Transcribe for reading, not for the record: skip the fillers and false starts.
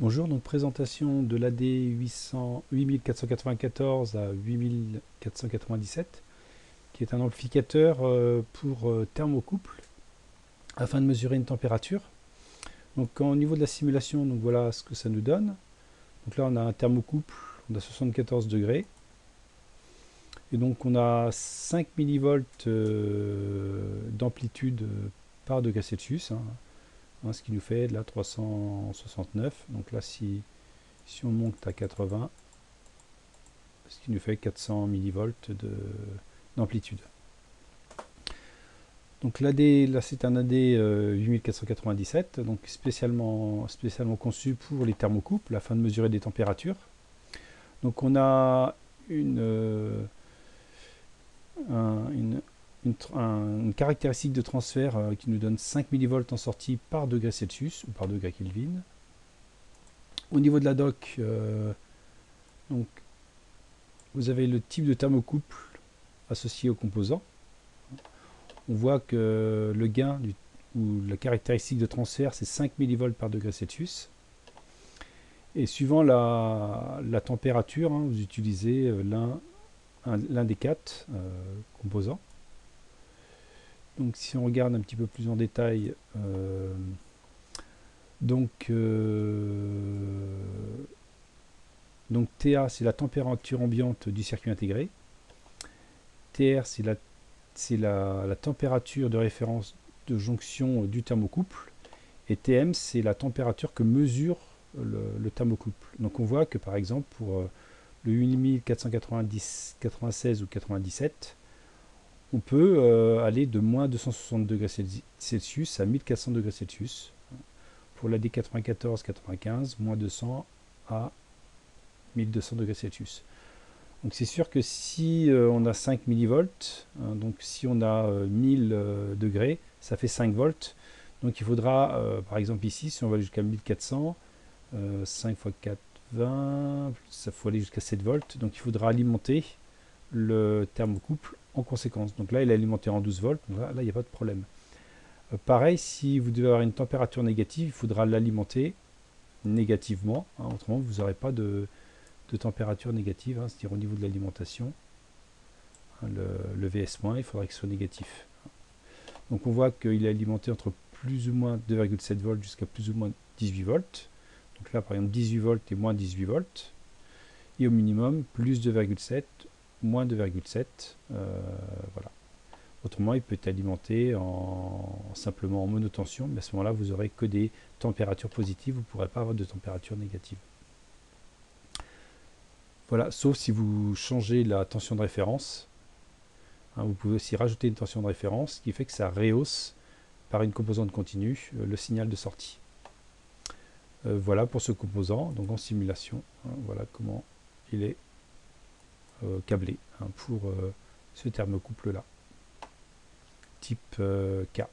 Bonjour, donc présentation de l'AD 8494 à 8497, qui est un amplificateur pour thermocouple afin de mesurer une température. Donc au niveau de la simulation, donc voilà ce que ça nous donne. Donc là on a un thermocouple, on a 74 degrés. Et donc on a 5 millivolts d'amplitude par degré Celsius, ce qui nous fait là 369. Donc là si on monte à 80, ce qui nous fait 400 millivolts d'amplitude. Donc l'AD, là c'est un AD 8497, donc spécialement conçu pour les thermocouples afin de mesurer des températures. Donc on a une caractéristique de transfert qui nous donne 5 millivolts en sortie par degré Celsius ou par degré Kelvin. Au niveau de la doc, donc, vous avez le type de thermocouple associé au composant. On voit que le gain ou la caractéristique de transfert, c'est 5 millivolts par degré Celsius. Et suivant la température, vous utilisez l'un des quatre composants. Donc si on regarde un petit peu plus en détail, donc TA, c'est la température ambiante du circuit intégré. TR, c'est la température de référence de jonction du thermocouple. Et TM, c'est la température que mesure le thermocouple. Donc on voit que par exemple pour le 8490, 96 ou 97, on peut aller de moins 260 degrés Celsius à 1400 degrés Celsius. Pour la D94-95, moins 200 à 1200 degrés Celsius. Donc c'est sûr que si on a 5 millivolts, donc si on a 1000 degrés, ça fait 5 volts. Donc il faudra, par exemple ici, si on va jusqu'à 1400, 5 x 4, 20, ça faut aller jusqu'à 7 volts. Donc il faudra alimenter le thermocouple en conséquence. Donc là, il est alimenté en 12 volts. Donc là, il n'y a pas de problème. Pareil, si vous devez avoir une température négative, il faudra l'alimenter négativement. Autrement, vous n'aurez pas de température négative, c'est-à-dire au niveau de l'alimentation. Le VS-, il faudra qu'il soit négatif. Donc on voit qu'il est alimenté entre plus ou moins 2,7 volts jusqu'à plus ou moins 18 volts. Donc là, par exemple, 18 volts et moins 18 volts. Et au minimum, plus 2,7, moins 2,7. Voilà. Autrement, il peut être alimenté simplement en monotension, mais à ce moment-là, vous n'aurez que des températures positives, vous ne pourrez pas avoir de température négative. Voilà, sauf si vous changez la tension de référence. Vous pouvez aussi rajouter une tension de référence, ce qui fait que ça rehausse par une composante continue le signal de sortie. Voilà pour ce composant, donc en simulation, voilà comment il est câblé pour ce thermocouple là type K.